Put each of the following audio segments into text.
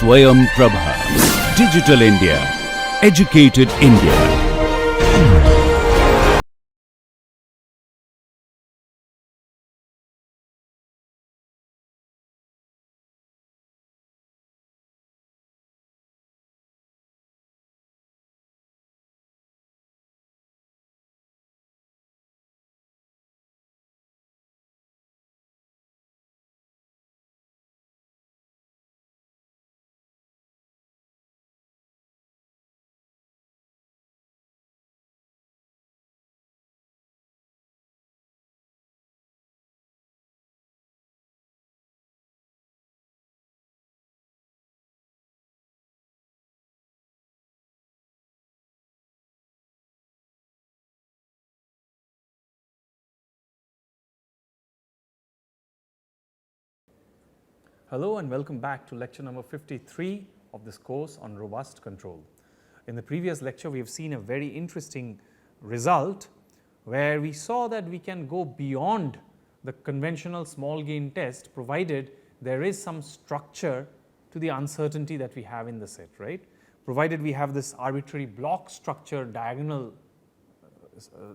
Swayam Prabha. Digital India. Educated India. Hello and welcome back to lecture number 53 of this course on robust control. In the previous lecture, we have seen a very interesting result where we saw that we can go beyond the conventional small gain test provided there is some structure to the uncertainty that we have in the set, right. Provided we have this arbitrary block structure diagonal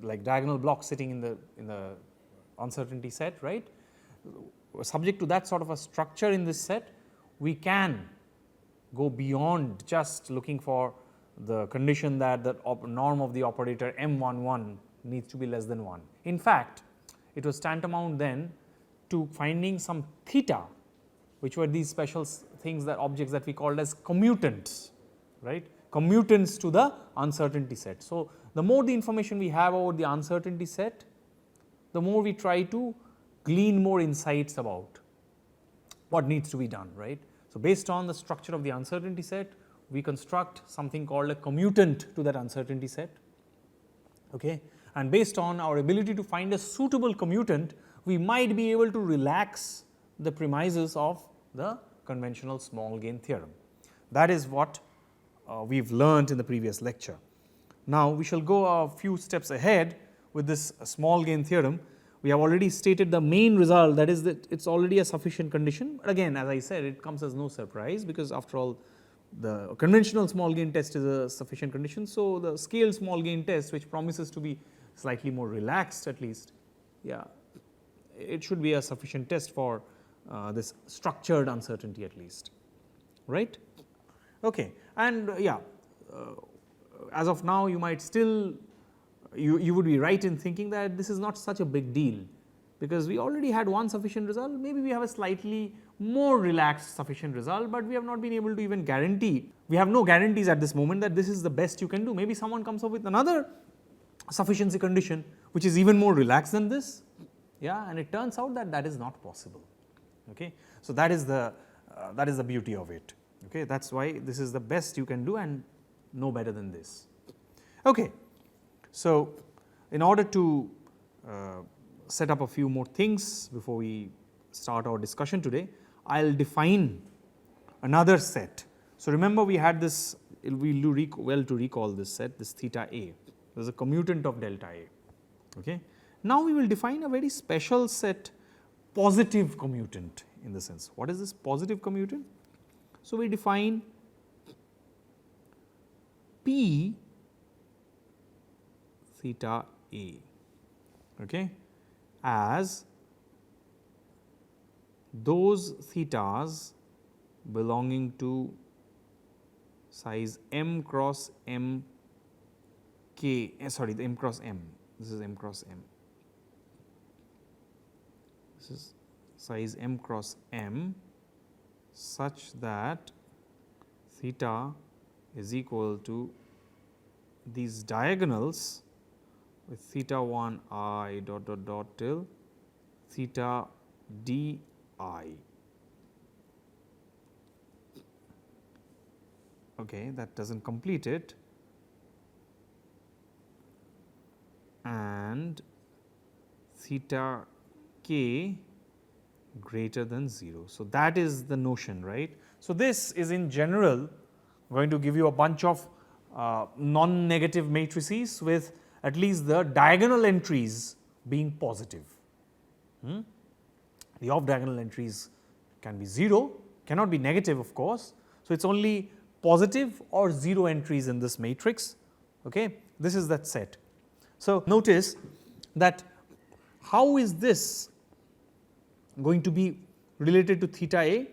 like diagonal block sitting in the uncertainty set, right. Subject to that sort of a structure in this set, we can go beyond just looking for the condition that the norm of the operator M11 needs to be less than 1. In fact, it was tantamount then to finding some theta, which were these special things, that objects that we called as commutants, right, commutants to the uncertainty set. So, the more the information we have about the uncertainty set, the more we try to glean more insights about what needs to be done, right. So, based on the structure of the uncertainty set, we construct something called a commutant to that uncertainty set, okay. And based on our ability to find a suitable commutant, we might be able to relax the premises of the conventional small gain theorem. That is what we have learned in the previous lecture. Now, we shall go a few steps ahead with this small gain theorem. We have already stated the main result, that is that it is already a sufficient condition, but again as I said, it comes as no surprise because after all the conventional small gain test is a sufficient condition. So, the scaled small gain test, which promises to be slightly more relaxed at least, yeah, it should be a sufficient test for this structured uncertainty at least, right. Okay. And as of now you might still you would be right in thinking that this is not such a big deal, because we already had one sufficient result, maybe we have a slightly more relaxed sufficient result, but we have not been able to even guarantee, we have no guarantees at this moment that this is the best you can do. Maybe someone comes up with another sufficiency condition which is even more relaxed than this, yeah, and it turns out that that is not possible, okay. So, that is the beauty of it, okay. That is why this is the best you can do and no better than this, okay. So, in order to set up a few more things before we start our discussion today, I will define another set. So, remember we had this, it will do well to recall this set, this theta A, there is a commutant of delta A, okay. Now, we will define a very special set, positive commutant in the sense. What is this positive commutant? So, we define P theta A, okay, as those thetas belonging to size m cross m k, sorry, the m cross m, this is m cross m, this is size m cross m, such that theta is equal to these diagonals with theta 1 I dot dot dot till theta d I, okay, that does not complete it, and theta k greater than 0. So, that is the notion, right. So, this is in general going to give you a bunch of non-negative matrices with at least the diagonal entries being positive. The off diagonal entries can be 0, cannot be negative of course. So, it is only positive or 0 entries in this matrix. Okay. This is that set. So, notice that how is this going to be related to theta A?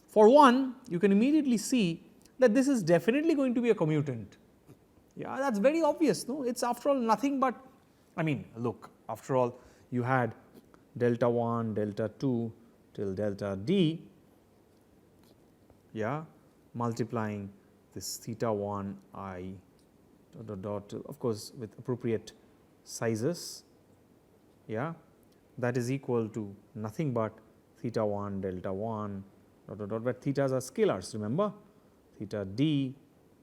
For one, you can immediately see that this is definitely going to be a commutant. Yeah, that is very obvious, no? It is after all nothing but, I mean, look, after all you had delta 1, delta 2 till delta d, yeah, multiplying this theta 1 I dot till, of course, with appropriate sizes, yeah, that is equal to nothing but theta 1 delta 1 dot dot dot, but thetas are scalars, remember, theta d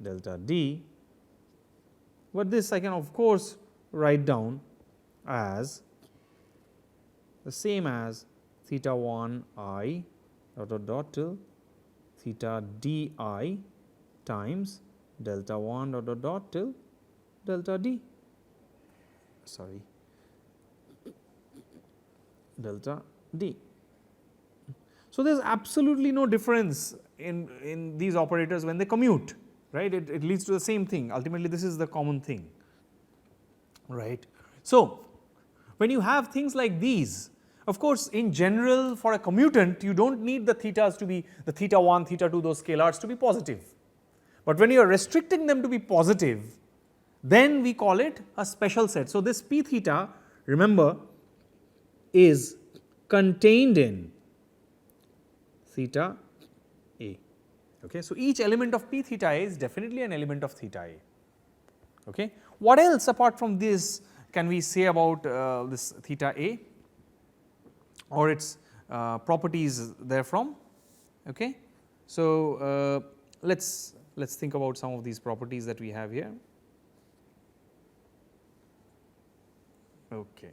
delta d, but this I can of course write down as the same as theta 1 I dot dot dot till theta d I times delta 1 dot dot dot till delta d, sorry, delta d. So, there is absolutely no difference in these operators when they commute, right, it leads to the same thing, ultimately this is the common thing, right. So, when you have things like these, of course, in general for a commutant you do not need the thetas to be the theta 1, theta 2, those scalars to be positive, but when you are restricting them to be positive, then we call it a special set. So, this p theta, remember, is contained in theta A. Okay. So, each element of p theta A is definitely an element of theta A. Okay. What else apart from this can we say about this theta A or its properties therefrom? Okay. So, let us think about some of these properties that we have here. Okay.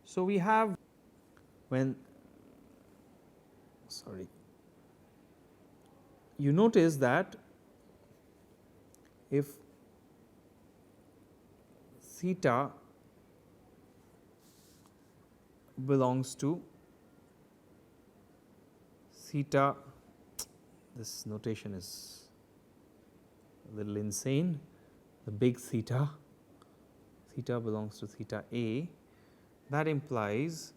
So, we have when, sorry, you notice that if theta belongs to theta, this notation is a little insane, the big theta, theta belongs to theta A, that implies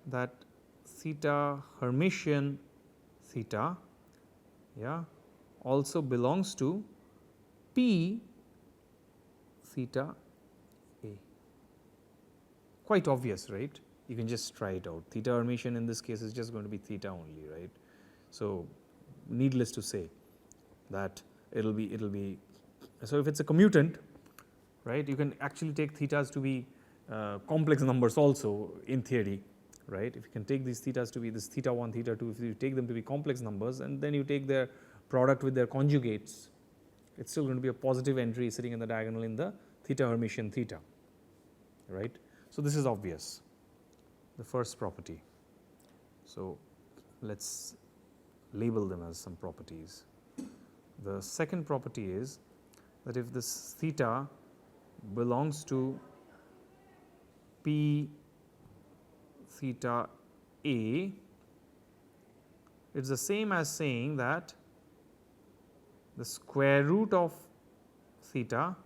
that theta Hermitian theta, yeah, also belongs to p theta A. Quite obvious, right? You can just try it out. Theta Hermitian in this case is just going to be theta only, right? So, needless to say that it will be, so if it is a commutant, right, you can actually take thetas to be complex numbers also in theory, right. If you can take these thetas to be this theta 1, theta 2, if you take them to be complex numbers and then you take their product with their conjugates, it is still going to be a positive entry sitting in the diagonal in the theta Hermitian theta, right. So, this is obvious, the first property. So, let us label them as some properties. The second property is that if this theta belongs to p theta A, it is the same as saying that the square root of theta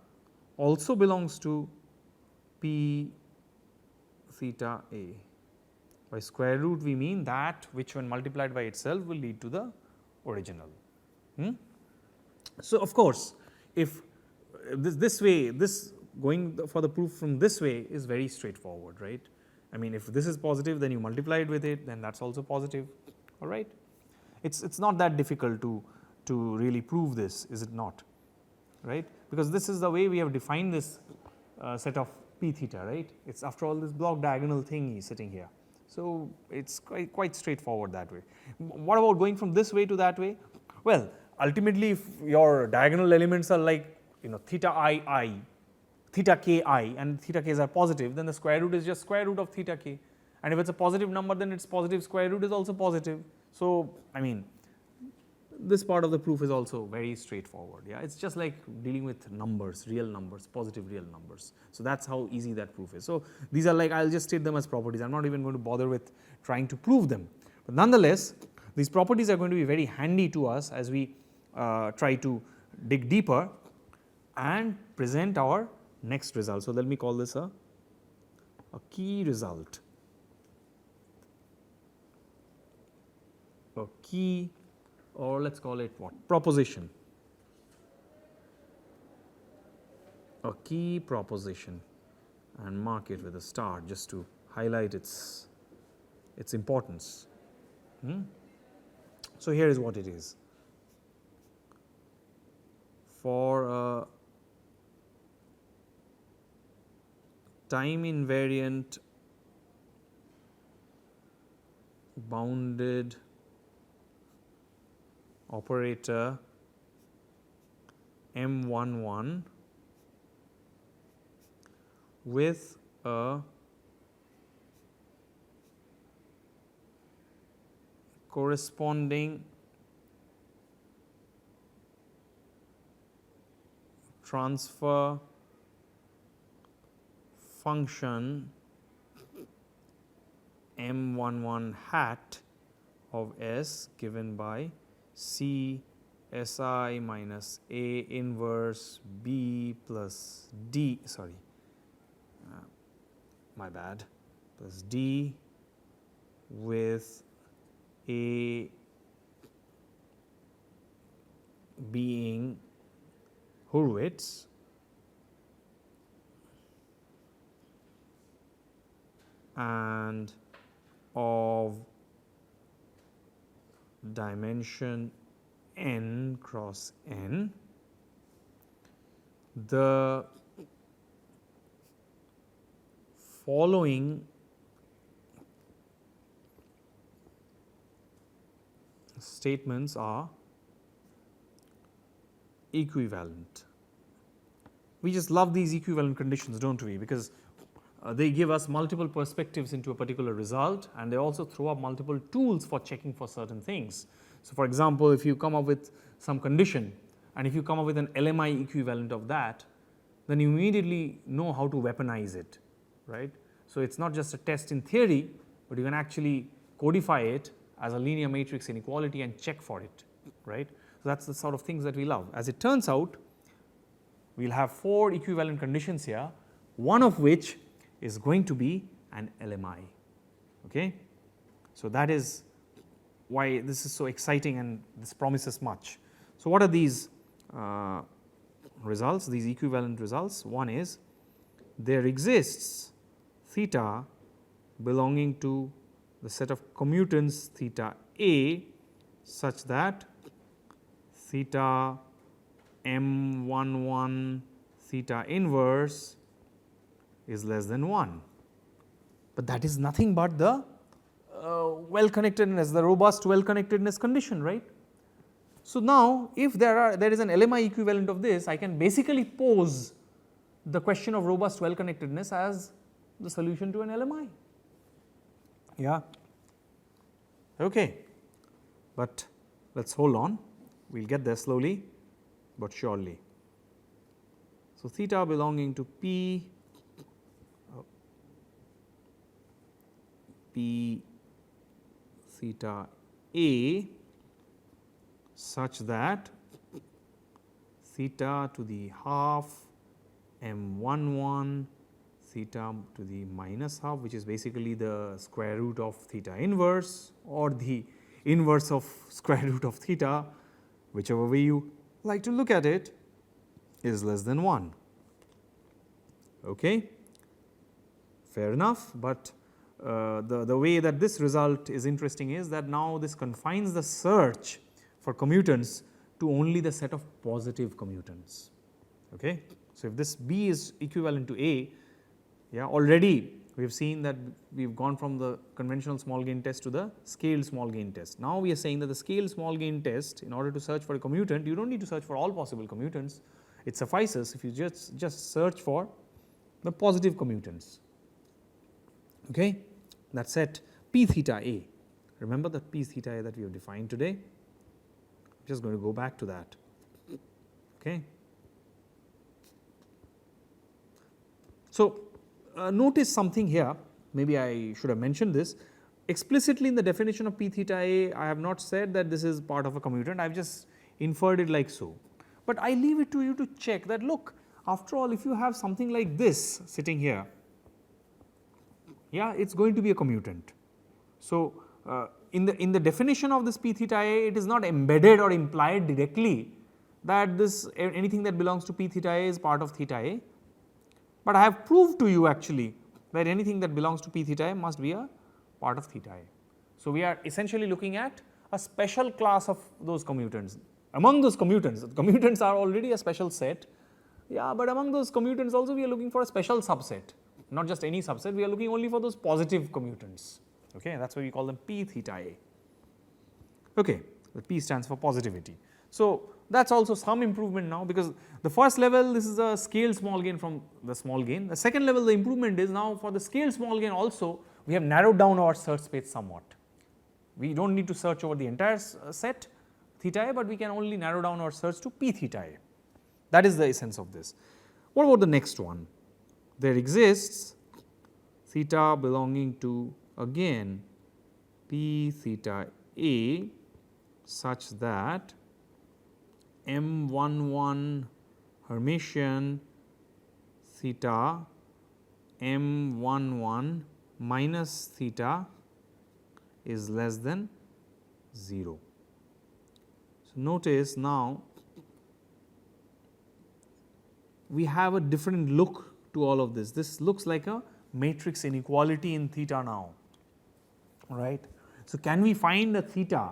also belongs to p theta A. By square root we mean that which when multiplied by itself will lead to the original. So, of course, if this way, this going for the proof from this way is very straightforward, right. I mean, if this is positive, then you multiply it with it, then that is also positive, all right. It is not that difficult to really prove this, is it not, right, because this is the way we have defined this set of p theta, right. It is after all this block diagonal thing is sitting here. So, it is quite straightforward that way. What about going from this way to that way? Well, ultimately if your diagonal elements are like theta I, theta k I and theta k's are positive, then the square root is just square root of theta k, and if it is a positive number then its positive square root is also positive. So, I mean this part of the proof is also very straightforward. Yeah, it's just like dealing with numbers, real numbers, positive real numbers. So that's how easy that proof is. So these are like, I'll just state them as properties. I'm not even going to bother with trying to prove them. But nonetheless, these properties are going to be very handy to us as we try to dig deeper and present our next result. So let me call this a key result. A key, or let's call it what? Proposition. A key proposition, and mark it with a star just to highlight its importance. So here is what it is. For a time invariant bounded operator M11 with a corresponding transfer function M11 hat of S given by C Si minus A inverse B plus D, my bad, plus D with A being Hurwitz and of dimension n cross n, the following statements are equivalent. We just love these equivalent conditions, don't we? Because they give us multiple perspectives into a particular result, and they also throw up multiple tools for checking for certain things. So for example, if you come up with some condition and if you come up with an LMI equivalent of that, then you immediately know how to weaponize it, right? So it's not just a test in theory, but you can actually codify it as a linear matrix inequality and check for it, right? So that's the sort of things that we love. As it turns out, we'll have 4 equivalent conditions here, one of which is going to be an LMI, okay? So that is why this is so exciting and this promises much. So what are these results, these equivalent results? One is there exists theta belonging to the set of commutants theta A such that theta M11 theta inverse is less than 1. But that is nothing but the well connectedness, the robust well connectedness condition, right? So now if there is an LMI equivalent of this, I can basically pose the question of robust well connectedness as the solution to an LMI. Yeah, okay, but let's hold on, we'll get there slowly but surely. So theta belonging to P theta A such that theta to the half M11 theta to the minus half, which is basically the square root of theta inverse or the inverse of square root of theta, whichever way you like to look at it, is less than 1. Okay, fair enough, but the way that this result is interesting is that now this confines the search for commutants to only the set of positive commutants. Okay. So if this B is equivalent to A, yeah, already we have seen that we have gone from the conventional small gain test to the scaled small gain test. Now we are saying that the scaled small gain test, in order to search for a commutant, you don't need to search for all possible commutants. It suffices if you just search for the positive commutants. Okay, that's at P theta A. Remember that P theta A that we have defined today. just going to go back to that. Okay. So, notice something here, maybe I should have mentioned this. Explicitly in the definition of p theta a, I have not said that this is part of a commutant, I have just inferred it like so. But I leave it to you to check that, look, after all, if you have something like this sitting here, yeah, it is going to be a commutant. So, in the definition of this p theta a, it is not embedded or implied directly that this anything that belongs to p theta a is part of theta a, but I have proved to you actually that anything that belongs to p theta a must be a part of theta a. So, we are essentially looking at a special class of those commutants. Among those commutants are already a special set, yeah, but among those commutants also we are looking for a special subset, not just any subset, we are looking only for those positive commutants. Okay, that is why we call them p theta a. Okay, the p stands for positivity. So, that is also some improvement now, because the first level this is a scaled small gain from the small gain. The second level the improvement is now for the scaled small gain also we have narrowed down our search space somewhat. We do not need to search over the entire set theta a, but we can only narrow down our search to p theta a. That is the essence of this. What about the next one? There exists theta belonging to again p theta a such that M11 Hermitian theta M11 minus theta is less than 0. So, notice now we have a different look to all of this. This looks like a matrix inequality in theta now, right. So, can we find a theta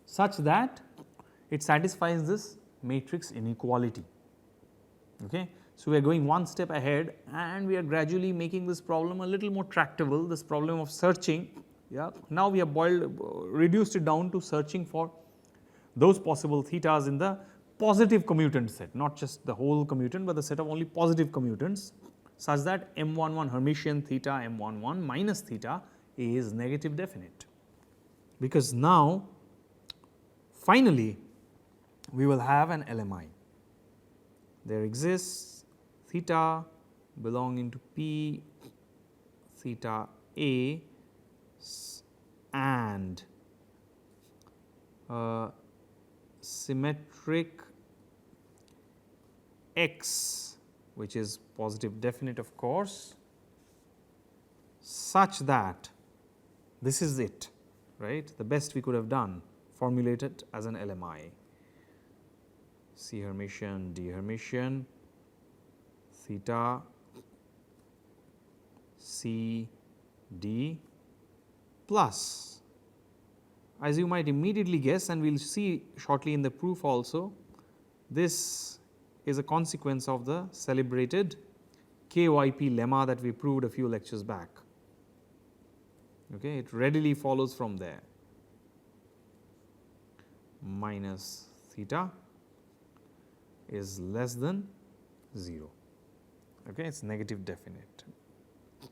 such that it satisfies this matrix inequality? Okay. So, we are going one step ahead and we are gradually making this problem a little more tractable, this problem of searching. Yeah. Now, we have reduced it down to searching for those possible thetas in the positive commutant set, not just the whole commutant, but the set of only positive commutants, such that M11 Hermitian theta M11 minus theta is negative definite. Because now finally we will have an LMI. There exists theta belonging to p theta a and symmetric x, which is positive definite of course, such that this is it, right, the best we could have done, formulated as an LMI. C Hermitian, D Hermitian, theta C D plus, as you might immediately guess and we will see shortly in the proof also, this is a consequence of the celebrated KYP lemma that we proved a few lectures back. Okay, it readily follows from there. Minus theta is less than 0. Okay, it is negative definite.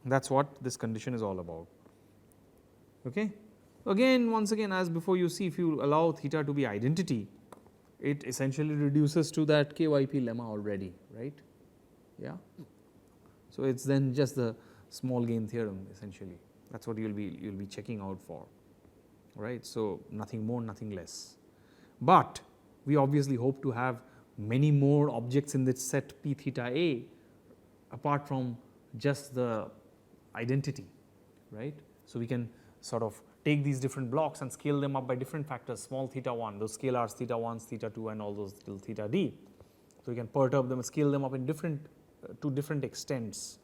That is what this condition is all about. Okay. Again, once again, as before, you see if you allow theta to be identity, it essentially reduces to that KYP lemma already, right. Yeah. So, it is then just the small gain theorem essentially, that is what you will be checking out for, right. So, nothing more, nothing less, but we obviously hope to have many more objects in this set p theta a apart from just the identity, right. So, we can sort of take these different blocks and scale them up by different factors, small theta 1, those scalars theta 1, theta 2 and all those little theta d. So, we can perturb them and scale them up in different to different extents,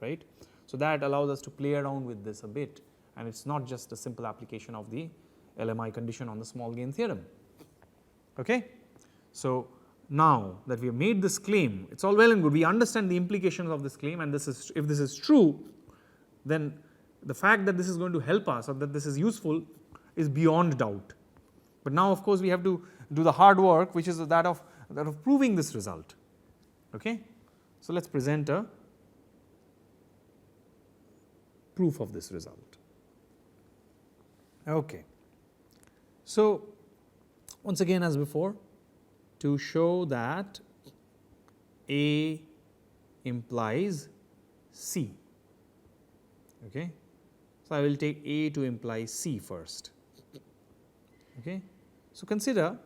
right. So, that allows us to play around with this a bit, and it is not just a simple application of the LMI condition on the small gain theorem. Okay. So, now that we have made this claim, it is all well and good, we understand the implications of this claim, and this is, if this is true, then the fact that this is going to help us or that this is useful is beyond doubt. But now of course, we have to do the hard work, which is that of proving this result. Okay. So, let us present a proof of this result. Okay. So, once again as before, to show that A implies C. Okay. So, I will take A to imply C first. Okay. So, consider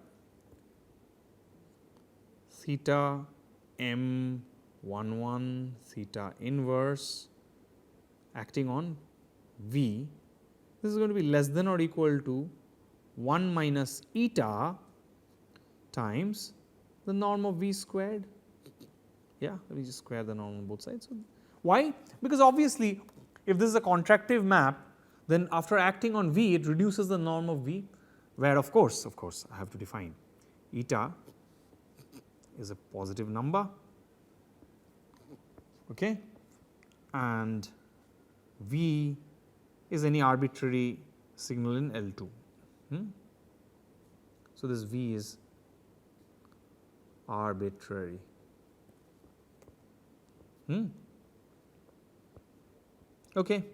theta m11 theta inverse acting on V. This is going to be less than or equal to 1 minus eta times the norm of V squared. Yeah, let me just square the norm on both sides. So, why? Because obviously, if this is a contractive map, then after acting on V, it reduces the norm of V, where of course, I have to define eta is a positive number, okay, and V is any arbitrary signal in L2. So, this V is arbitrary. Okay,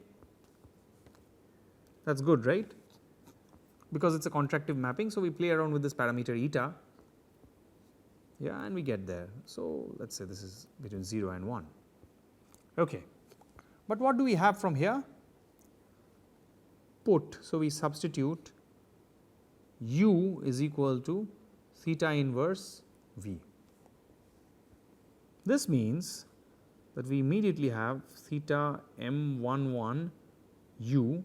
that is good, right, because it is a contractive mapping. So, we play around with this parameter eta, yeah, and we get there. So, let us say this is between 0 and 1. Okay. But what do we have from here? Put. So, we substitute u is equal to theta inverse V. This means that we immediately have theta m11 u,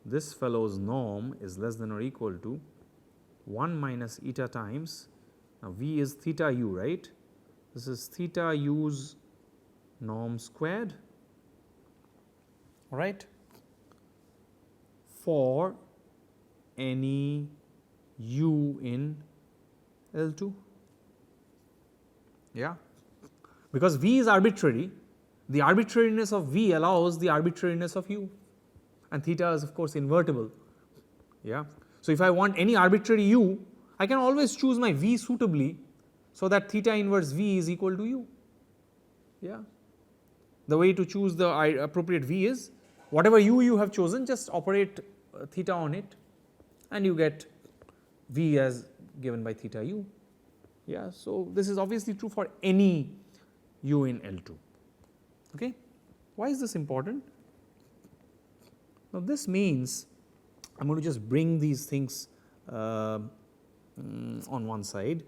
this fellow's norm is less than or equal to 1 minus eta times, now V is theta u, right. This is theta u's norm squared, right, for any u in L2. Yeah, because V is arbitrary, the arbitrariness of V allows the arbitrariness of u, and theta is of course invertible. Yeah. So, if I want any arbitrary u, I can always choose my V suitably, so that theta inverse V is equal to u. Yeah. The way to choose the appropriate V is whatever u you have chosen, just operate theta on it and you get V as given by theta u. Yeah. So, this is obviously true for any u in L2. Okay. Why is this important? Now, this means I am going to just bring these things on one side.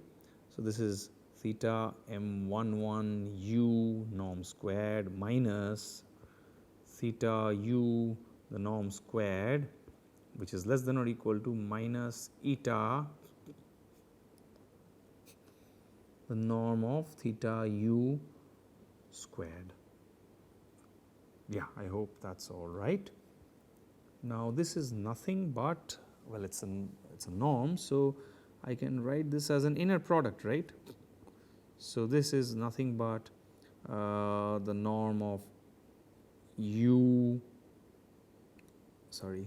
So, this is theta m11 u norm squared minus theta u the norm squared, which is less than or equal to minus eta the norm of theta u squared. Yeah, I hope that is all right. Now, this is nothing but, well, it is a norm. So, I can write this as an inner product, right. So, this is nothing but the norm of u, sorry.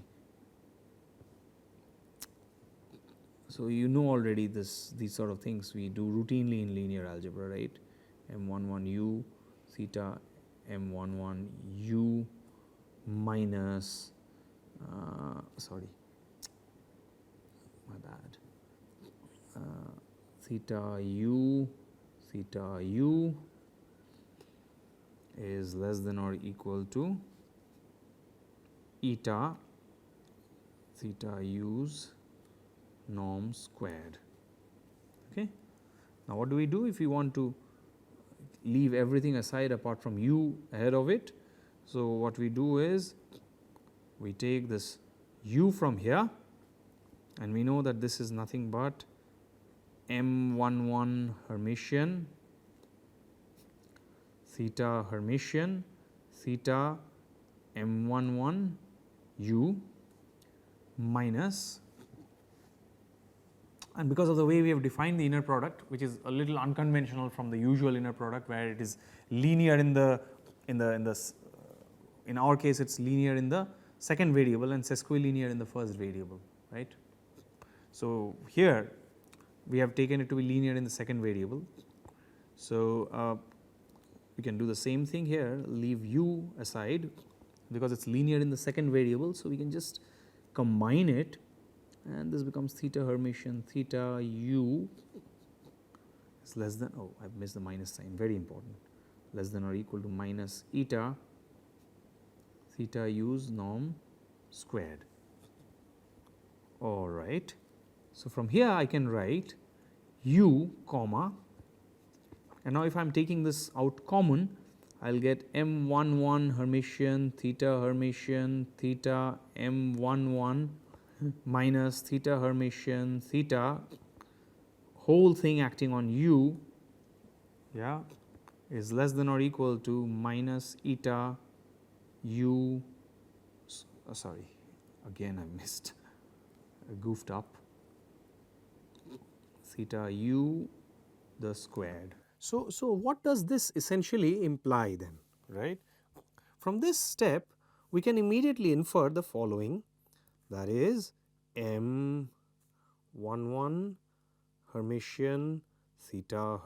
So, you know already these sort of things we do routinely in linear algebra, right. M11 u theta M11 u minus sorry, my bad, theta u is less than or equal to eta theta u's norm squared. Okay. Now, what do we do if we want to leave everything aside apart from u ahead of it? So, what we do is we take this u from here and we know that this is nothing but M11 Hermitian theta Hermitian theta M11 u minus, and because of the way we have defined the inner product, which is a little unconventional from the usual inner product where it is linear in our case it is linear in the second variable and sesquilinear in the first variable, right. So, here we have taken it to be linear in the second variable. So, we can do the same thing here, leave u aside because it is linear in the second variable. So, we can just combine it and this becomes theta Hermitian theta u is less than, oh I have missed the minus sign, very important, less than or equal to minus eta theta u's norm squared. All right. So, from here I can write u comma, and now if I am taking this out common, I will get m11 Hermitian theta m11 minus theta Hermitian theta, whole thing acting on u, yeah, is less than or equal to minus eta u, sorry, again I missed, I goofed up, theta u the squared. So, what does this essentially imply then, right? From this step we can immediately infer the following, that is m11 Hermitian theta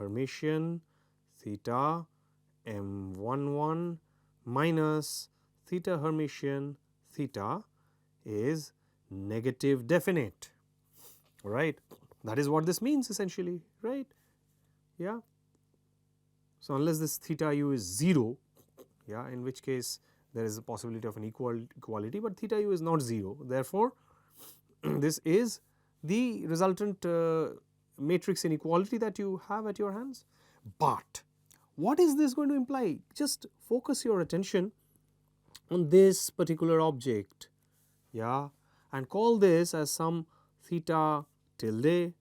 m11 minus theta Hermitian theta is negative definite, right? That is what this means essentially, right? Yeah. So, unless this theta u is 0, yeah, in which case there is a possibility of an equality, but theta u is not 0. Therefore, this is the resultant matrix inequality that you have at your hands. But what is this going to imply? Just focus your attention on this particular object, yeah, and call this as some theta tilde.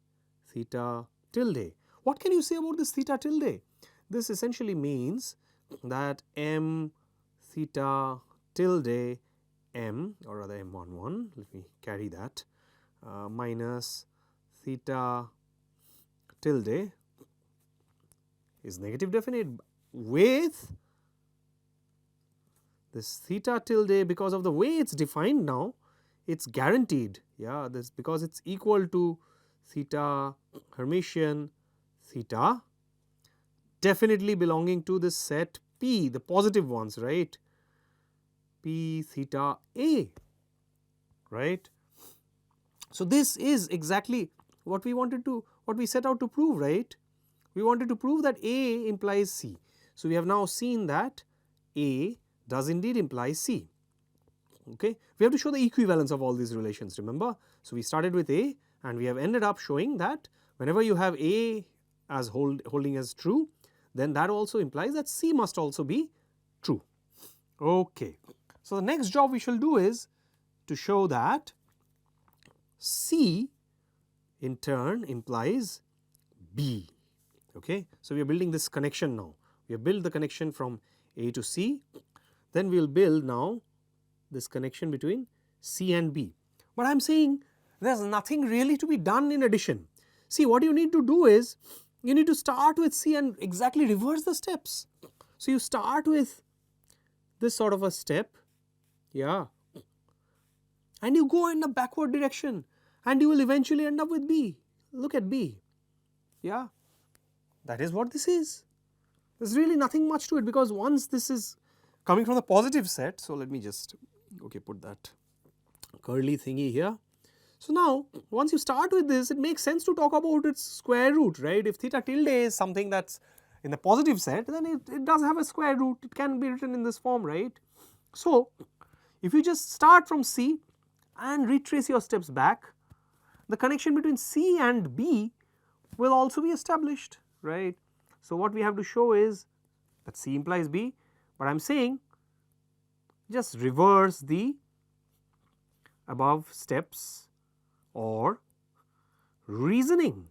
What can you say about this theta tilde? This essentially means that m theta tilde m, or rather m11, let me carry that, minus theta tilde is negative definite with this theta tilde, because of the way it is defined now, it is guaranteed, yeah, this because it is equal to theta Hermitian theta definitely belonging to this set P, the positive ones, right, P theta A, right. So, this is exactly what we wanted to, what we set out to prove, right. We wanted to prove that A implies C. So, we have now seen that A does indeed imply C, okay. We have to show the equivalence of all these relations, remember. So, we started with A and we have ended up showing that whenever you have A as holding as true, then that also implies that C must also be true, okay. So, the next job we shall do is to show that C in turn implies B, okay. So, we are building this connection now, we have built the connection from A to C, then we will build now this connection between C and B. But I am saying there is nothing really to be done in addition. See, what you need to do is you need to start with C and exactly reverse the steps. So, you start with this sort of a step, yeah, and you go in a backward direction and you will eventually end up with B. Look at B, yeah, that is what this is. There is really nothing much to it, because once this is coming from the positive set. So, let me just put that curly thingy here. So, now once you start with this, it makes sense to talk about its square root, right. If theta tilde is something that is in the positive set, then it does have a square root, it can be written in this form, right. So, if you just start from C and retrace your steps back, the connection between C and B will also be established, right. So, what we have to show is that C implies B, but I am saying just reverse the above steps or reasoning,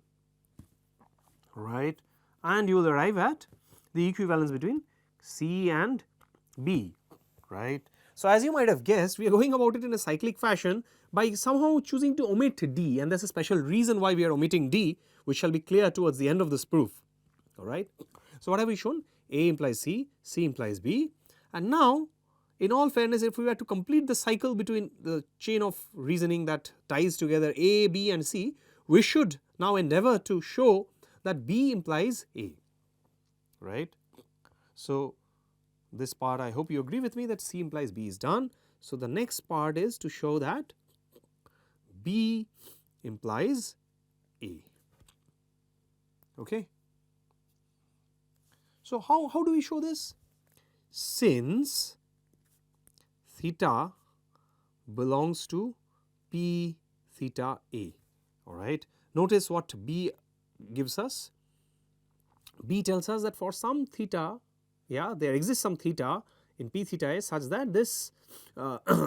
right, and you will arrive at the equivalence between C and B, right. So, as you might have guessed, we are going about it in a cyclic fashion by somehow choosing to omit D, and there is a special reason why we are omitting D, which shall be clear towards the end of this proof, alright. So, what have we shown? A implies C, C implies B, and now in all fairness, if we were to complete the cycle between the chain of reasoning that ties together A, B and C, we should now endeavour to show that B implies A, right. So, this part I hope you agree with me that C implies B is done. So, the next part is to show that B implies A. Okay. So, how do we show this? Since theta belongs to P theta A, alright. Notice what B gives us. B tells us that for some theta, yeah, there exists some theta in P theta A such that this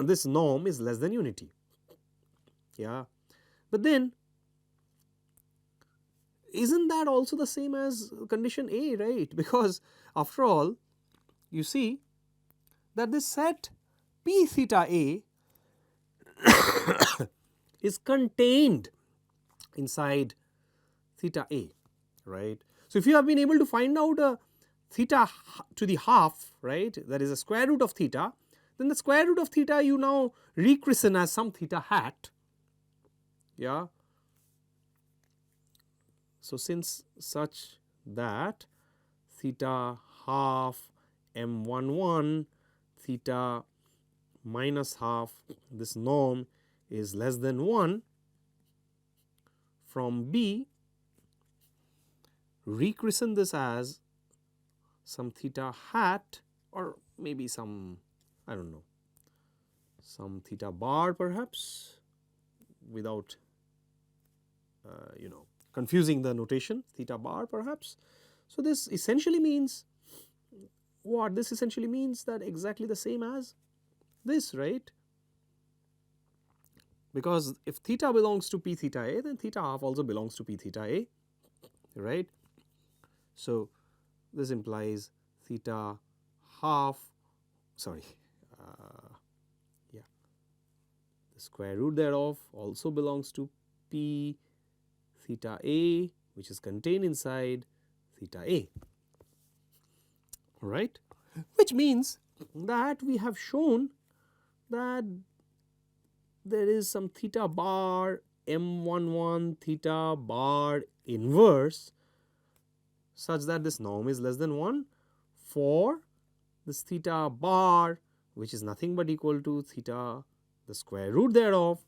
this norm is less than unity, yeah. But then isn't that also the same as condition A, right? Because after all you see that this set P theta A is contained inside theta A, right. So, if you have been able to find out a theta to the half, right, that is a square root of theta, then the square root of theta you now rechristen as some theta hat, yeah. So, since such that theta half m11 theta minus half, this norm is less than 1 from B, rechristen this as some theta hat or maybe some, I do not know, some theta bar perhaps, without you know, confusing the notation, theta bar perhaps. So, this essentially means what? This essentially means that exactly the same as this, right, because if theta belongs to P theta A, then theta half also belongs to P theta A, right. So, this implies theta half, sorry, yeah, the square root thereof also belongs to P theta A, which is contained inside theta A, right, which means that we have shown that there is some theta bar m11 theta bar inverse such that this norm is less than 1 for this theta bar, which is nothing but equal to theta the square root thereof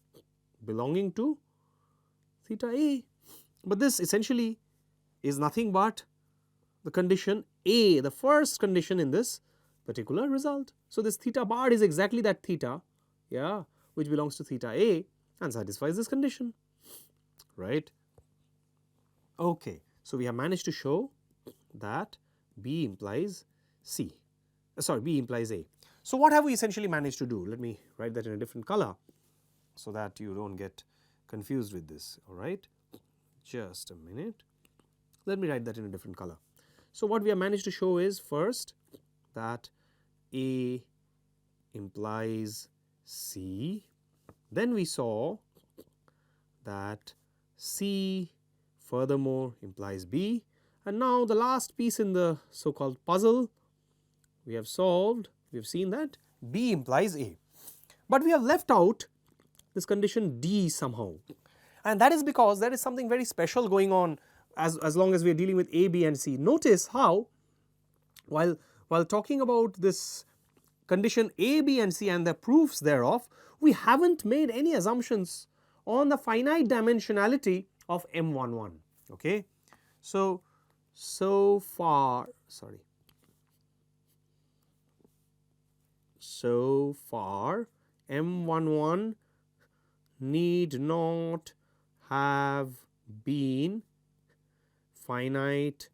belonging to theta A. But this essentially is nothing but the condition A, the first condition in this particular result. So, this theta bar is exactly that theta, yeah, which belongs to theta A and satisfies this condition, right. Okay. So, we have managed to show that B implies C, sorry, B implies A. So, what have we essentially managed to do? Let me write that in a different color so that you do not get confused with this, alright. Just a minute, let me write that in a different color. So, what we have managed to show is first that A implies C, then we saw that C furthermore implies B, and now the last piece in the so called puzzle we have solved, we have seen that B implies A, but we have left out this condition D somehow, and that is because there is something very special going on as long as we are dealing with A, B and C. Notice how while talking about this condition A, B and C and the proofs thereof, we have not made any assumptions on the finite dimensionality of M11. Okay. So far M11 need not have been finite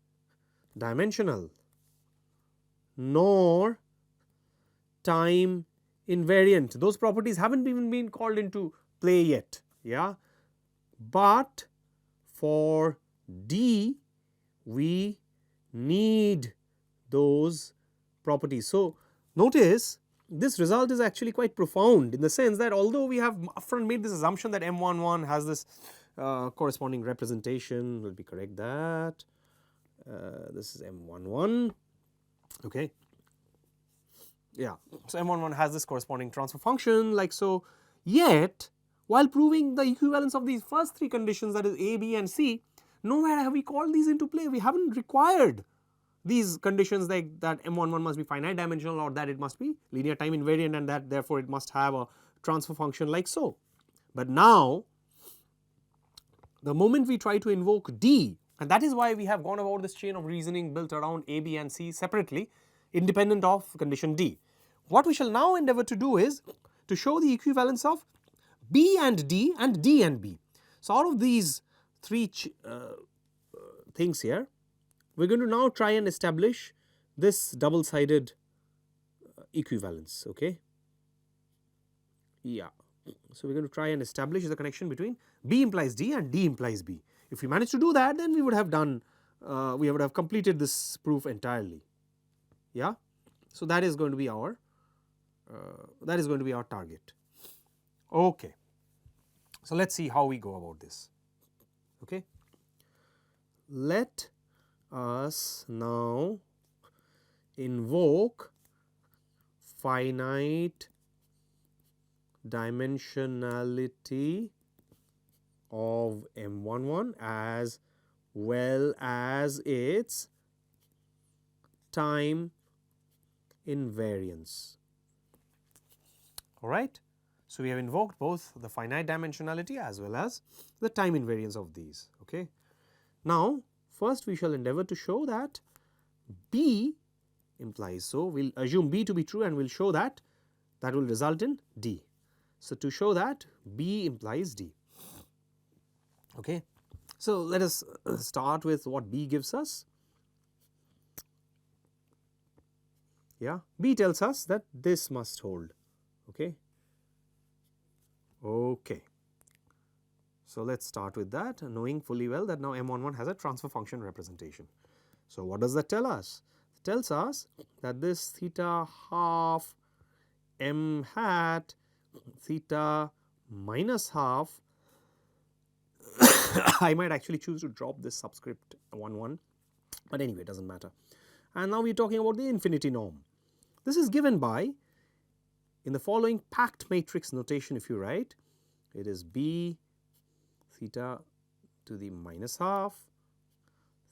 dimensional nor time invariant. Those properties have not even been called into play yet, yeah. But for D we need those properties. So, notice this result is actually quite profound in the sense that although we have upfront made this assumption that M11 has this corresponding representation, let me correct that, this is M11, okay. Yeah, so M11 has this corresponding transfer function like so, yet while proving the equivalence of these first three conditions, that is A, B and C, nowhere have we called these into play. We have not required these conditions like that M11 must be finite dimensional or that it must be linear time invariant and that therefore it must have a transfer function like so. But now the moment we try to invoke D, and that is why we have gone about this chain of reasoning built around A, B and C separately, independent of condition D. What we shall now endeavour to do is to show the equivalence of B and D and D and B. So, out of these three things here, we are going to now try and establish this double sided equivalence. Okay. Yeah. So, we are going to try and establish the connection between B implies D and D implies B. If we manage to do that, then we would have done, we would have completed this proof entirely. Yeah. So, that is going to be our target. Okay. So, let us see how we go about this. Okay. Let us now invoke finite dimensionality of M11 as well as its time invariance. All right. So, we have invoked both the finite dimensionality as well as the time invariance of these. Okay. Now, first we shall endeavour to show that B implies, so we will assume B to be true and we will show that that will result in D. So, to show that B implies D. Okay. So, let us start with what B gives us. Yeah, B tells us that this must hold. Okay. Okay. So, let us start with that, knowing fully well that now M11 has a transfer function representation. So, what does that tell us? It tells us that this theta half M hat theta minus half I might actually choose to drop this subscript 11, but anyway it does not matter. And now we are talking about the infinity norm. This is given by, in the following packed matrix notation, if you write, it is B theta to the minus half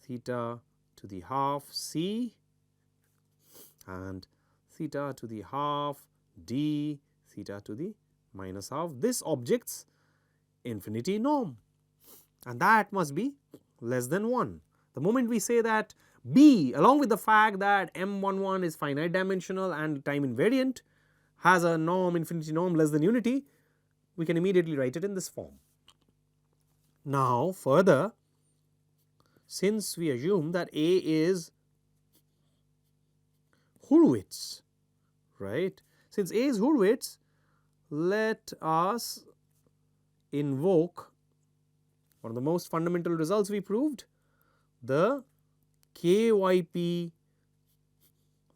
theta to the half C and theta to the half D theta to the minus half this object's infinity norm, and that must be less than 1. The moment we say that B, along with the fact that M11 is finite dimensional and time invariant, has a norm, infinity norm less than unity, we can immediately write it in this form. Now, further, since we assume that A is Hurwitz, right? Since A is Hurwitz, let us invoke one of the most fundamental results we proved, the KYP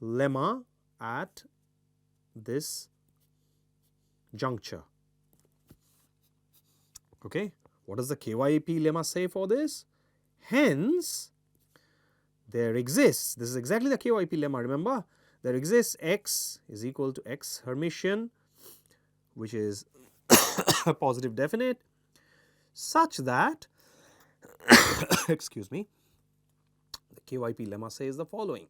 lemma at this juncture. Okay. What does the KYP lemma say for this? Hence, there exists, this is exactly the KYP lemma, remember, there exists x is equal to x Hermitian, which is a positive definite, such that excuse me, the KYP lemma says the following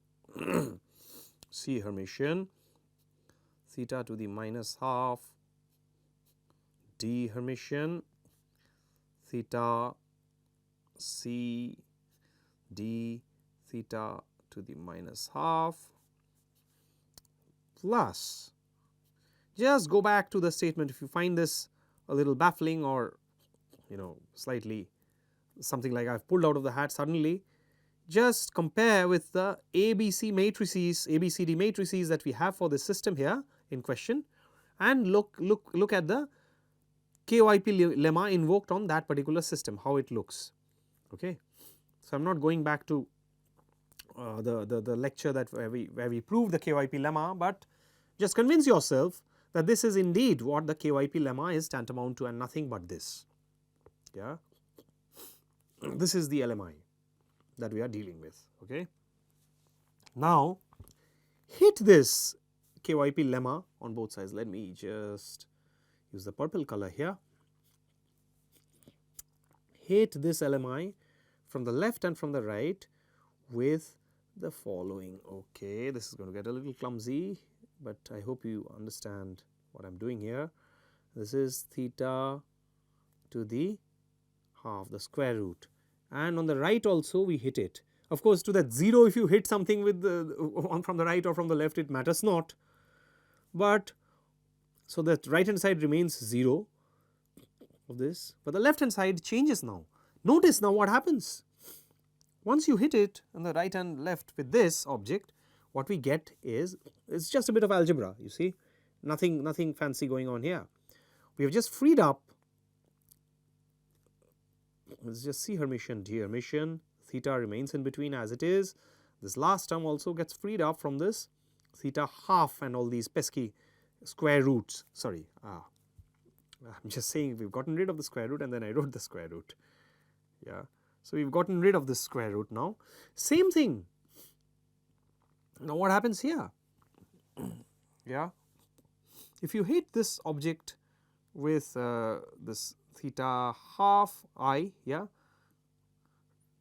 C Hermitian theta to the minus half D Hermitian theta C D theta to the minus half plus, just go back to the statement if you find this a little baffling or slightly something like I have pulled out of the hat suddenly, just compare with the ABC matrices, ABCD matrices that we have for this system here in question and look at the KYP lemma invoked on that particular system, how it looks. Okay. So, I am not going back to the lecture that where we proved the KYP lemma, but just convince yourself that this is indeed what the KYP lemma is tantamount to and nothing but this. Yeah. This is the LMI that we are dealing with. Okay. Now, hit this KYP lemma on both sides. Let me just use the purple color here. Hit this LMI from the left and from the right with the following. Okay, this is going to get a little clumsy, but I hope you understand what I am doing here. This is theta to the half the square root, and on the right also we hit it. Of course, to that 0, if you hit something with the from the right or from the left, it matters not, but so that right hand side remains 0 of this, but the left hand side changes now. Notice now what happens. Once you hit it on the right and left with this object, what we get is, it's just a bit of algebra, you see, nothing fancy going on here. We have just freed up, let us just see Hermitian, d Hermitian, theta remains in between as it is. This last term also gets freed up from this theta half and all these pesky square roots, sorry, I am just saying we have gotten rid of the square root and then I wrote the square root, yeah. So, we have gotten rid of this square root now. Same thing. Now, what happens here? Yeah. If you hit this object with this theta half I, yeah,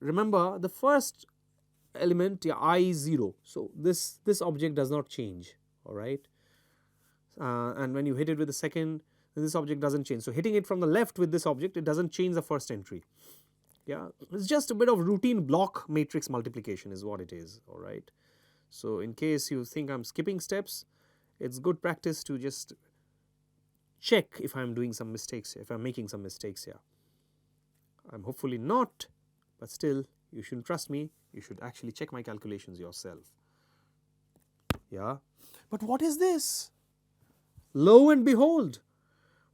remember the first element, yeah, I is 0. So, this object does not change, all right. And when you hit it with the second, this object does not change. So, hitting it from the left with this object, it does not change the first entry. Yeah, it is just a bit of routine block matrix multiplication is what it is, all right. So, in case you think I am skipping steps, it is good practice to just check if I am doing some mistakes, if I am making some mistakes here. I am hopefully not, but still you should not trust me, you should actually check my calculations yourself. Yeah, but what is this? Lo and behold,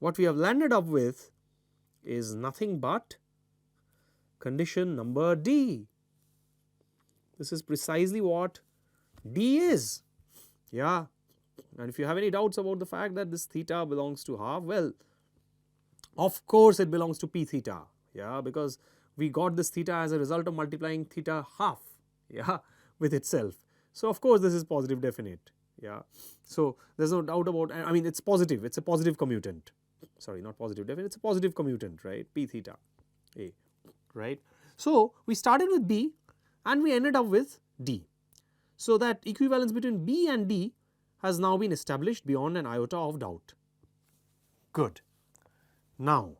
what we have landed up with is nothing but condition number D. This is precisely what D is, yeah. And if you have any doubts about the fact that this theta belongs to half, well, of course it belongs to p theta, yeah, because we got this theta as a result of multiplying theta half, yeah, with itself. So, of course, this is positive definite, yeah. So, there is no doubt about, I mean, it is positive, it is a positive commutant, sorry, not positive definite, it is a positive commutant, right, p theta A. Right. So, we started with B and we ended up with D. So, that equivalence between B and D has now been established beyond an iota of doubt. Good. Now,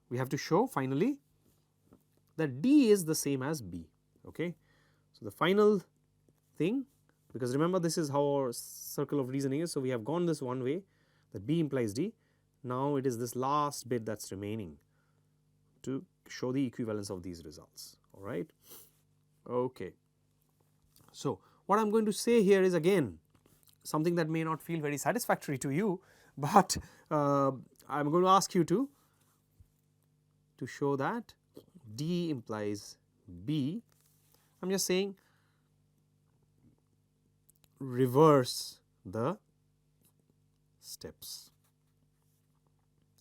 we have to show finally that D is the same as B. Okay. So, the final thing, because remember this is how our circle of reasoning is. So, we have gone this one way that B implies D. Now, it is this last bit that is remaining to show the equivalence of these results, all right. Okay. So, what I am going to say here is again something that may not feel very satisfactory to you, but I am going to ask you to show that D implies B. I am just saying reverse the steps,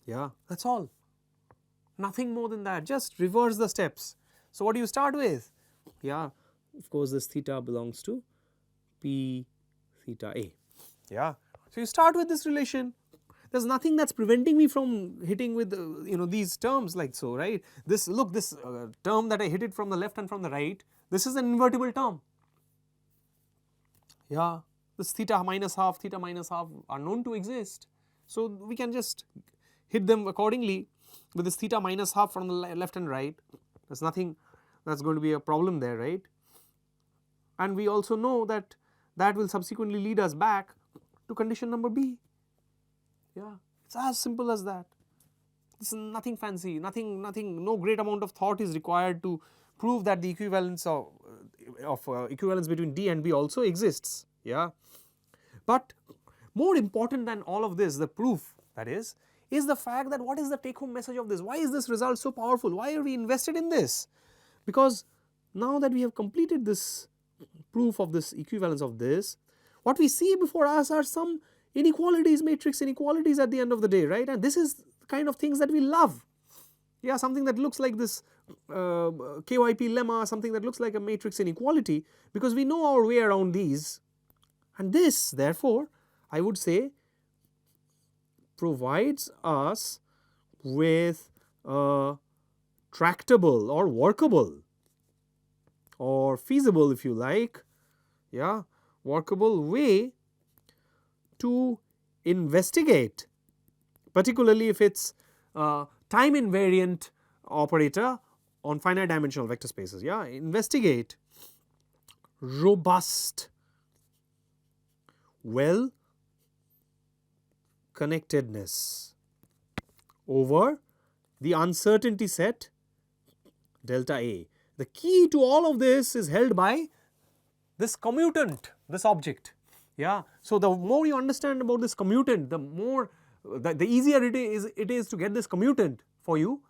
yeah, that is all. Nothing more than that, just reverse the steps. So, what do you start with? Yeah, of course, this theta belongs to p theta A. Yeah. So, you start with this relation. There is nothing that is preventing me from hitting with these terms like so, right. This look, this term that I hit it from the left and from the right, this is an invertible term. Yeah, this theta minus half are known to exist. So, we can just hit them accordingly with this theta minus half from the left and right. There is nothing that is going to be a problem there, right. And we also know that that will subsequently lead us back to condition number B. Yeah, it is as simple as that. This is nothing fancy, nothing, no great amount of thought is required to prove that the equivalence of equivalence between D and B also exists. Yeah, but more important than all of this, the proof that is the fact that what is the take home message of this? Why is this result so powerful? Why are we invested in this? Because now that we have completed this proof of this equivalence of this, what we see before us are some inequalities, matrix inequalities at the end of the day, right. And this is the kind of things that we love. Yeah, something that looks like this KYP lemma, something that looks like a matrix inequality, because we know our way around these, and this therefore I would say provides us with a tractable or workable or feasible, if you like, yeah, workable way to investigate, particularly if it is time invariant operator on finite dimensional vector spaces. Yeah, investigate robust, well connectedness over the uncertainty set delta A. The key to all of this is held by this commutant, this object. Yeah. So, the more you understand about this commutant, the more the easier it is to get this commutant for you,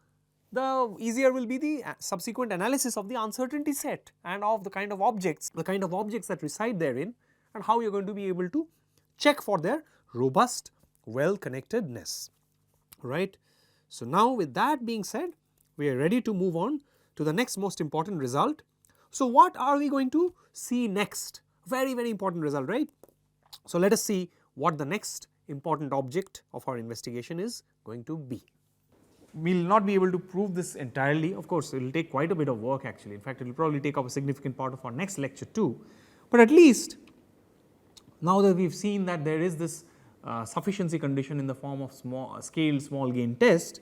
the easier will be the subsequent analysis of the uncertainty set and of the kind of objects that reside therein, and how you are going to be able to check for their robust well connectedness, right. So, now with that being said, we are ready to move on to the next most important result. So, what are we going to see next? Very, very important result, right. So, let us see what the next important object of our investigation is going to be. We will not be able to prove this entirely, of course it will take quite a bit of work actually, in fact it will probably take up a significant part of our next lecture too, but at least now that we have seen that there is this sufficiency condition in the form of scaled small gain test,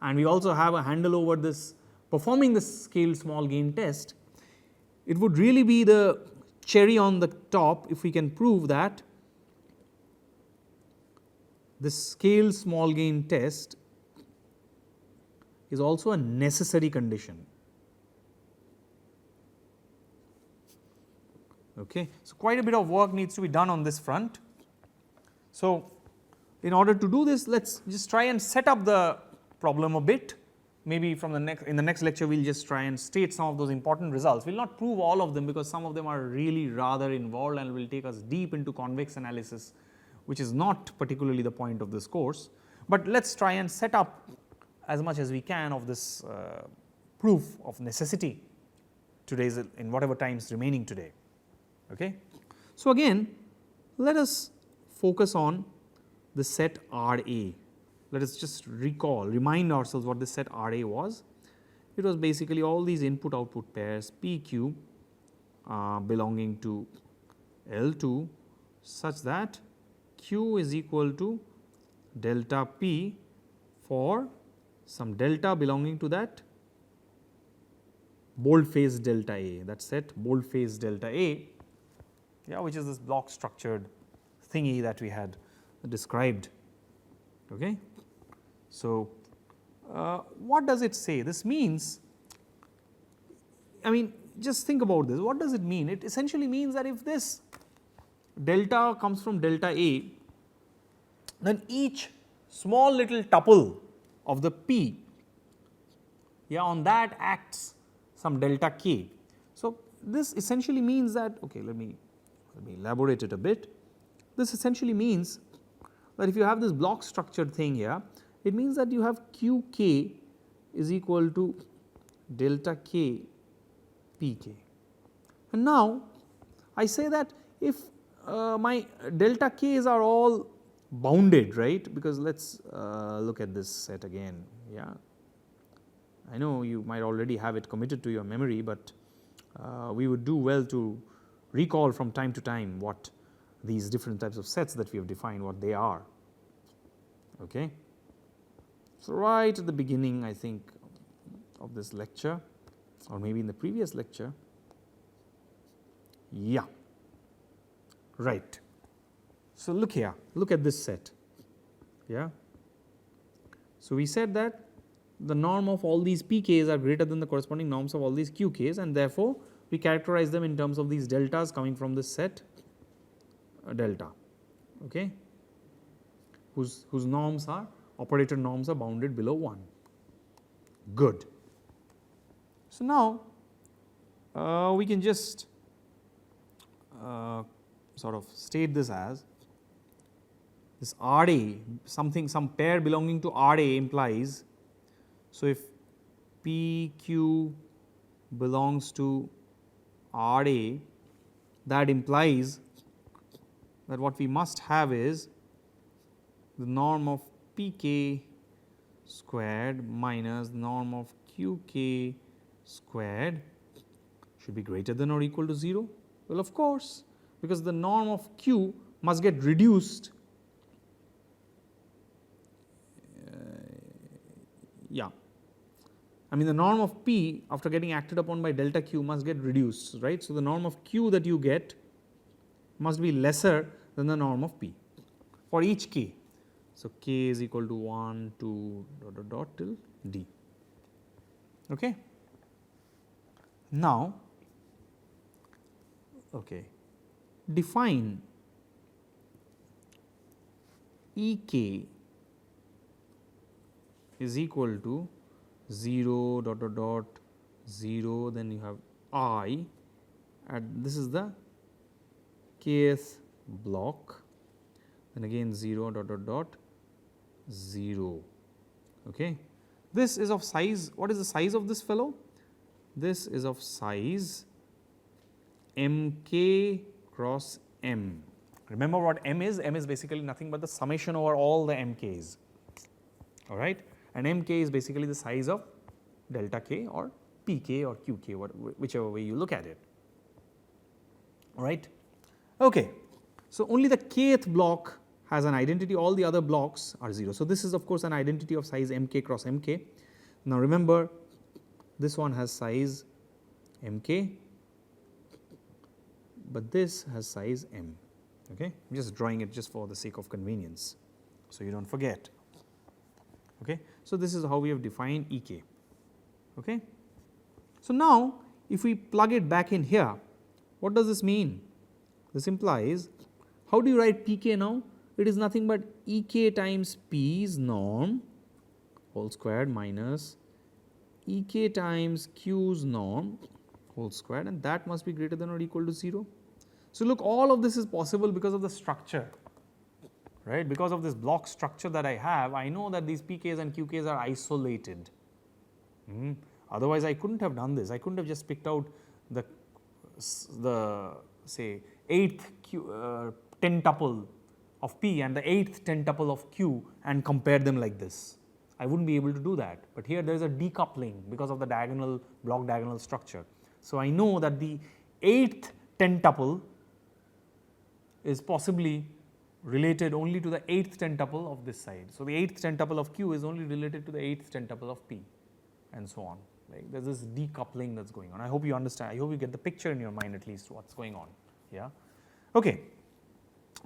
and we also have a handle over this performing this scaled small gain test, it would really be the cherry on the top if we can prove that this scaled small gain test is also a necessary condition. Okay. So, quite a bit of work needs to be done on this front. So, in order to do this, let us just try and set up the problem a bit. Maybe from in the next lecture we will just try and state some of those important results. We will not prove all of them because some of them are really rather involved and will take us deep into convex analysis, which is not particularly the point of this course, but let us try and set up as much as we can of this proof of necessity today's in whatever times remaining today. Okay. So, again let us focus on the set R A. Let us just remind ourselves what this set R A was. It was basically all these input output pairs P Q belonging to L2 such that Q is equal to delta P for some delta belonging to that bold-faced delta A, that set bold-faced delta A, yeah, which is this block structured thingy that we had described. Okay. So, what does it say? This means, I mean just think about this, what does it mean? It essentially means that if this delta comes from delta A, then each small little tuple of the P, yeah, on that acts some delta K. So, this essentially means that, okay, let me elaborate it a bit. This essentially means that if you have this block structured thing here, it means that you have Qk is equal to delta K Pk. And now I say that if my delta K's are all bounded, right, because let us look at this set again. Yeah, I know you might already have it committed to your memory, but we would do well to recall from time to time what these different types of sets that we have defined, what they are. Okay. So, right at the beginning I think of this lecture, or maybe in the previous lecture, yeah, right. So, look here, look at this set. Yeah. So, we said that the norm of all these Pk's are greater than the corresponding norms of all these Qk's, and therefore, we characterize them in terms of these deltas coming from this set delta, okay, whose norms are operator norms are bounded below 1. Good. So, now we can just sort of state this as this R A, some pair belonging to R A implies, so if P Q belongs to R A, that implies that what we must have is the norm of P k squared minus norm of Q k squared should be greater than or equal to 0. Well, of course, because the norm of Q must get reduced, yeah, I mean the norm of P after getting acted upon by delta Q must get reduced, right. So, the norm of Q that you get must be lesser than the norm of P for each K. So, K is equal to 1, 2 dot dot dot till D. Okay. Now, define Ek is equal to 0 dot dot dot 0, then you have I, and this is the kth block, then again 0 dot dot dot 0. Okay. This is of size, what is the size of this fellow? This is of size mk cross m. Remember what m is? M is basically nothing but the summation over all the mk's, all right, and mk is basically the size of delta k or pk or qk, whichever way you look at it, all right. Okay. So, only the kth block has an identity, all the other blocks are 0. So, this is of course an identity of size mk cross mk. Now, remember this one has size mk, but this has size m. Okay. I am just drawing it just for the sake of convenience, so you do not forget. Okay. So, this is how we have defined Ek. Okay. So, now if we plug it back in here, what does this mean? This implies, how do you write Pk now? It is nothing but Ek times P's norm whole squared minus Ek times Q's norm whole squared, and that must be greater than or equal to 0. So, look, all of this is possible because of the structure, right, because of this block structure that I have. I know that these Pk's and Qk's are isolated. Otherwise, I could not have done this. I could not have just picked out the say 8th tentuple of P and the 8th tentuple of Q and compare them like this. I would not be able to do that, but here there is a decoupling because of the diagonal block diagonal structure. So, I know that the 8th tentuple is possibly related only to the 8th tentuple of this side. So, the 8th tentuple of Q is only related to the 8th tentuple of P, and so on. Like there is this decoupling that is going on. I hope you understand, I hope you get the picture in your mind at least what is going on. Yeah. Okay.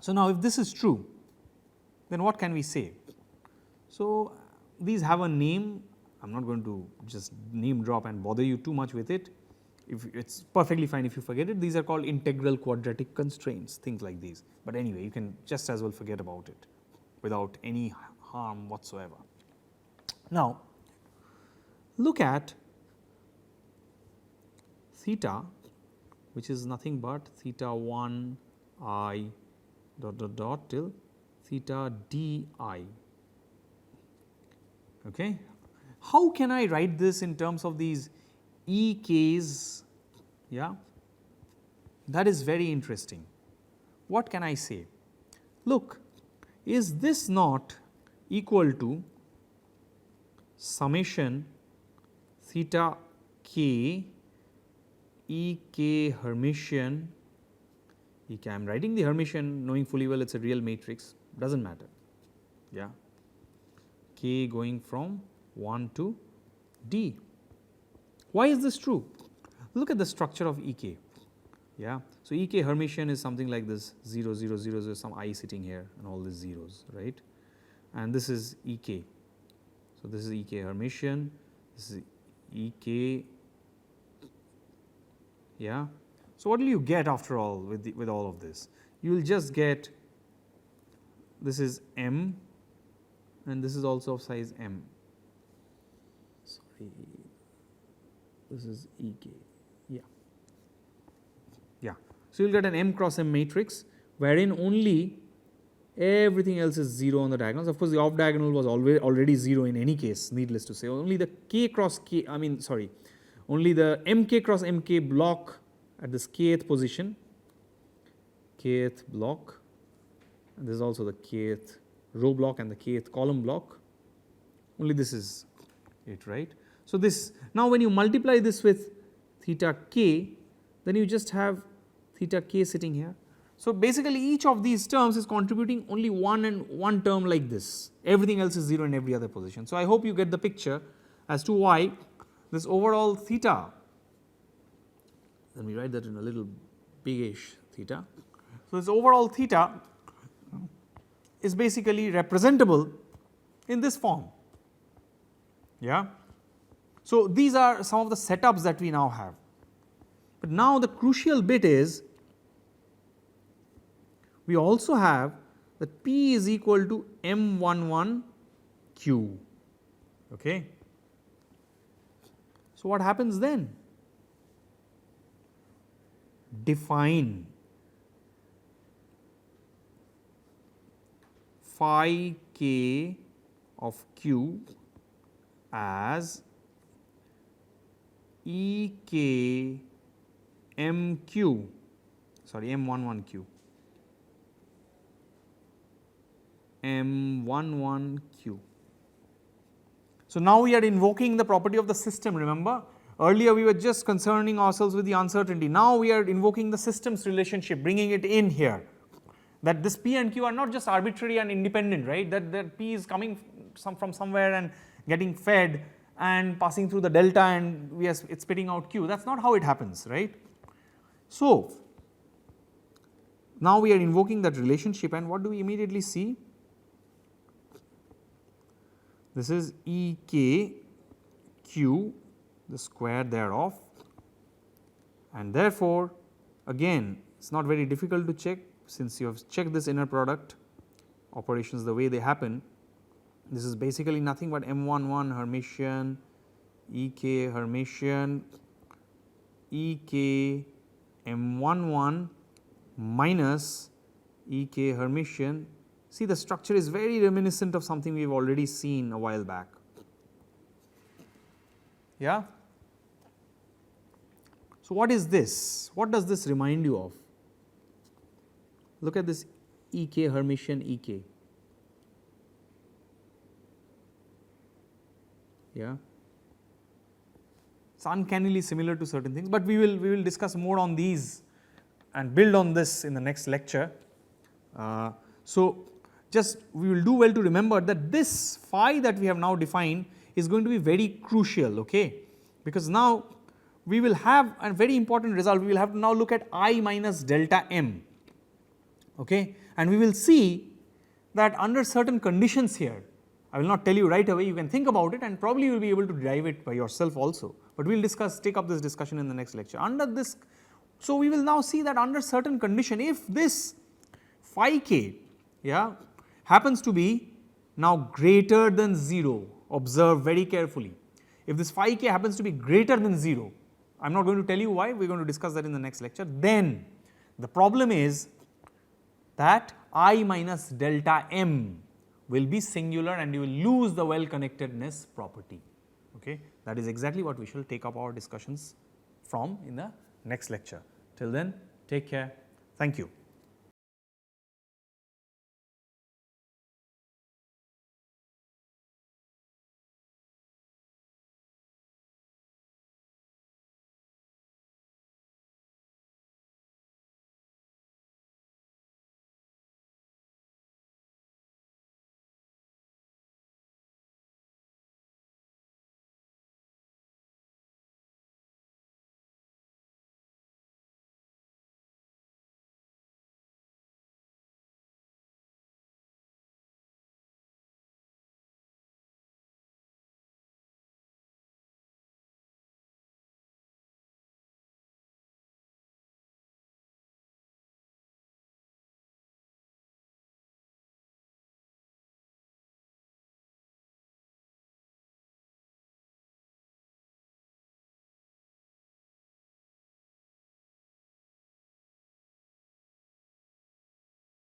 So, now if this is true, then what can we say? So, these have a name. I am not going to just name drop and bother you too much with it. If it is perfectly fine if you forget it. These are called integral quadratic constraints, things like these. But anyway, you can just as well forget about it without any harm whatsoever. Now, look at theta, which is nothing but theta 1 I dot dot dot till theta d I. Okay. How can I write this in terms of these EKs? Yeah, that is very interesting. What can I say? Look, is this not equal to summation theta k Ek Hermitian Ek? I am writing the Hermitian knowing fully well it is a real matrix, does not matter. Yeah, k going from 1 to d. Why is this true? Look at the structure of Ek. Yeah. So, Ek Hermitian is something like this 0 0 0 0, some I sitting here and all these zeros, right, and this is Ek. So, this is Ek Hermitian, this is Ek. Yeah. So, what will you get after all with all of this? You will just get, this is m and this is also of size m. Sorry, this is Ek. Yeah. So, you will get an m cross m matrix wherein only everything else is 0 on the diagonals. Of course, the off diagonal was already 0 in any case, needless to say. Only the k cross k, only the mk cross mk block at this kth position, kth block, and this is also the kth row block and the kth column block, only this is it, right. So, this now when you multiply this with theta k, then you just have theta k sitting here. So, basically each of these terms is contributing only one term like this, everything else is 0 in every other position. So, I hope you get the picture as to why this overall theta, let me write that in a little biggish theta. So, this overall theta is basically representable in this form. Yeah. So, these are some of the setups that we now have, but now the crucial bit is we also have that P is equal to M11 Q. Okay. So, what happens then? Define phi k of Q as E k M Q, sorry, M11 Q, M11 Q. So, now we are invoking the property of the system, remember. Earlier we were just concerning ourselves with the uncertainty, now we are invoking the systems relationship, bringing it in here, that this P and Q are not just arbitrary and independent, right, that P is coming from somewhere and getting fed and passing through the delta and it's spitting out Q, that is not how it happens, right. So, now we are invoking that relationship, and what do we immediately see? This is E k Q, the square thereof, and therefore again it is not very difficult to check, since you have checked this inner product operations the way they happen. This is basically nothing but M11 Hermitian, E k Hermitian, E k M11 minus E k Hermitian. See, the structure is very reminiscent of something we have already seen a while back. Yeah. So, what is this? What does this remind you of? Look at this E k Hermitian E k. Yeah. It's uncannily similar to certain things, but we will discuss more on these and build on this in the next lecture. So, just we will do well to remember that this phi that we have now defined is going to be very crucial, okay, because now we will have a very important result. We will have to now look at I minus delta m, okay, and we will see that under certain conditions here, I will not tell you right away, you can think about it and probably you will be able to derive it by yourself also, but we will take up this discussion in the next lecture. Under this, so we will now see that under certain condition, if this phi k, yeah, happens to be now greater than 0, observe very carefully. If this phi k happens to be greater than 0, I am not going to tell you why, we are going to discuss that in the next lecture, then the problem is that I minus delta m will be singular and you will lose the well connectedness property, okay. That is exactly what we shall take up our discussions from in the next lecture. Till then, take care, thank you.